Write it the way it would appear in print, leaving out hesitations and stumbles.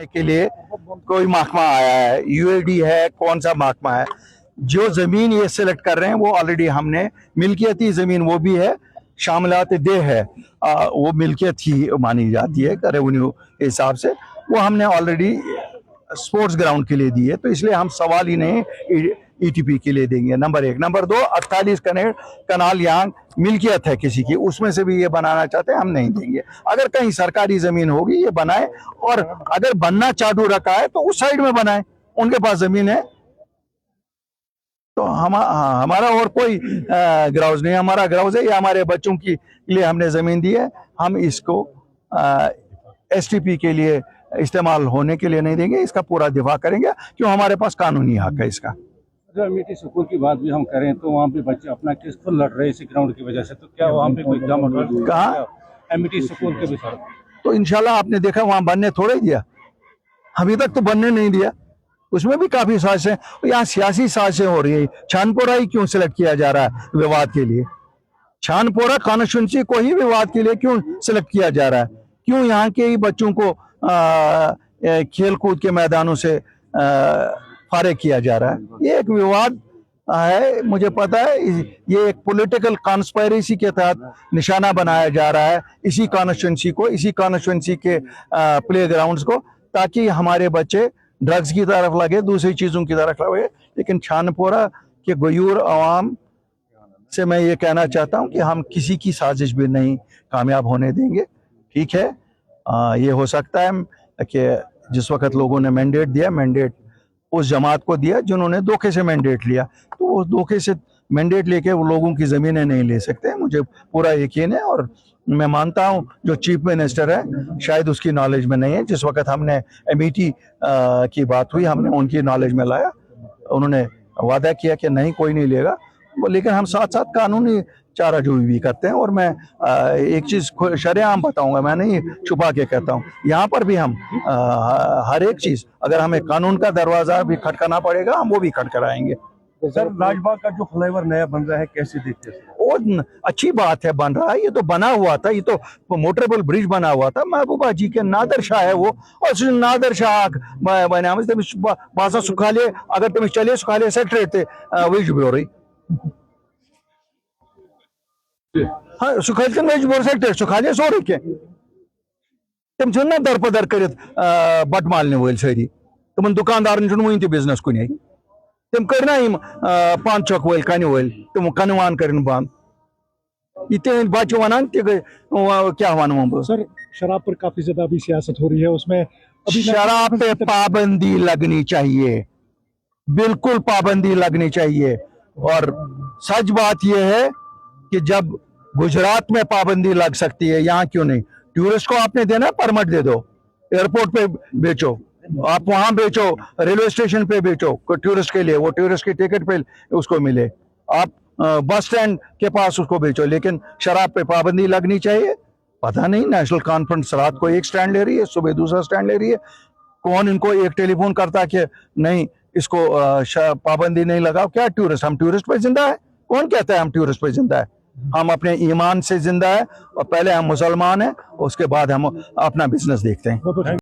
के लिए कोई महकमा आया है, यूएडी है, कौन सा महकमा है जो जमीन ये सिलेक्ट कर रहे हैं, वो ऑलरेडी हमने मिल्कियती जमीन वो भी है, शामिलात दे है, वो मिल्कियत ही मानी जाती है रेवेन्यू के हिसाब से, वो हमने ऑलरेडी स्पोर्ट्स ग्राउंड के लिए दी है। तो इसलिए हम सवाल ही नहीं ईटीपी के लिए देंगे। नंबर 1। नंबर 2, 48 कनाल यहाँ मिल्कियत है किसी की, उसमें से भी ये बनाना चाहते हैं, हम नहीं देंगे। अगर कहीं सरकारी जमीन होगी ये बनाए, और अगर बनना चालू रखा है तो उस साइड में बनाए, उनके पास जमीन है। तो हमारा और कोई ग्राउज नहीं, हमारा ग्राउज है, ये हमारे बच्चों के लिए हमने जमीन दी है। हम इसको एसटीपी के लिए इस्तेमाल होने के लिए नहीं देंगे, इसका पूरा दिफा करेंगे, क्यों हमारे पास कानूनी हक है इसका। अगर एमिटी स्कूल की बात भी हम करें तो वहाँ पे बच्चे अपना केस खुद लड़ रहे हैं इसी ग्राउंड की वजह से, तो क्या वहाँ पे कोई इक़दाम कहा एमिटी स्कूल के भी सर? तो इंशाल्लाह आपने देखा वहां बनने थोड़े दिया, अभी तक तो बनने नहीं दिया, उसमें भी काफी साजिशें, यहाँ सियासी साजिशें हो रही है। छानपोरा ही क्यों सिलेक्ट किया जा रहा है विवाद के लिए? छानपोरा कॉन्स्टिट्यूंसी को ही विवाद के लिए क्यों सिलेक्ट किया जा रहा है? क्यों यहाँ के ही बच्चों को खेल कूद के मैदानों से फारिग किया जा रहा है? ये एक विवाद है, मुझे पता है, ये एक पॉलिटिकल कॉन्स्पायरेसी के तहत निशाना बनाया जा रहा है इसी कॉन्स्टिट्यूंसी को, इसी कॉन्स्टिट्यूंसी के प्ले ग्राउंड्स को, ताकि हमारे बच्चे ड्रग्स की तरफ लगे, दूसरी चीजों की तरफ लगे। लेकिन छानपोरा के गयूर अवाम से मैं ये कहना चाहता हूं कि हम किसी की साजिश भी नहीं कामयाब होने देंगे। ठीक है, ये हो सकता है कि जिस वक्त लोगों ने मैंडेट दिया, मैंडेट उस जमात को दिया जिन्होंने धोखे से मैंडेट लिया, तो वो धोखे से मैंडेट लेके वो लोगों की ज़मीनें नहीं ले सकते। मुझे पूरा यकीन है, और मैं मानता हूं जो चीफ मिनिस्टर है शायद उसकी नॉलेज में नहीं है। जिस वक्त हमने एमिटी की बात हुई, हमने उनकी नॉलेज में लाया, उन्होंने वादा किया कि नहीं कोई नहीं लेगा, लेकिन हम साथ साथ कानूनी चारा जो भी करते हैं। और मैं एक चीज़ शरेआम बताऊंगा, मैं नहीं छुपा के कहता हूँ, यहाँ पर भी हम हर एक चीज़, अगर हमें कानून का दरवाज़ा भी खटकाना पड़ेगा हम वो भी खटखटाएंगे। सर, राजबाग का जो फ्लाईओवर नया बन रहा है कैसे देखते हैं? वो अच्छी बात है, बन रहा है, ये तो बना हुआ था, ये तो मोटरेबल ब्रिज बना हुआ था, महबूबा जी के नादर शाह है वो, और नादर शाह बना बासा सुखाले, अगर तुम चले सुखाले सेट रहते वही हो रही, हाँ सुखाले वही बोल सकते, सुखाले सो रही तम ना दरपदर कर बट मालने वल सारी, तुम दुकानदार वन तह बिजनेस कुन, तम कर पान चौक वल कन वल, तुम कनवान कर बंद, ये तिहद बच्चे वन क्या वन बह। सर, शराब पर काफी ज्यादा अभी सियासत हो रही है, उसमें अभी शराब पे पाबंदी लगनी चाहिए, बिल्कुल पाबंदी लगनी चाहिए। और सच बात यह है कि जब गुजरात में पाबंदी लग सकती है, यहाँ क्यों नहीं? टूरिस्ट को आपने देना, परमिट दे दो, एयरपोर्ट पे बेचो, आप वहां बेचो, रेलवे स्टेशन पे बेचो टूरिस्ट के लिए, वो टूरिस्ट की टिकट पे उसको मिले, आप बस स्टैंड के पास उसको बेचो, लेकिन शराब पे पाबंदी लगनी चाहिए। पता नहीं नेशनल कॉन्फ्रेंस रात को एक स्टैंड ले रही है, सुबह दूसरा स्टैंड ले रही है, कौन इनको एक टेलीफोन करता कि नहीं इसको पाबंदी नहीं लगाओ? क्या टूरिस्ट, हम टूरिस्ट पे जिंदा है? कौन कहता है हम टूरिस्ट पे जिंदा है? हम अपने ईमान से जिंदा है, और पहले हम मुसलमान हैं, उसके बाद हम अपना बिजनेस देखते हैं।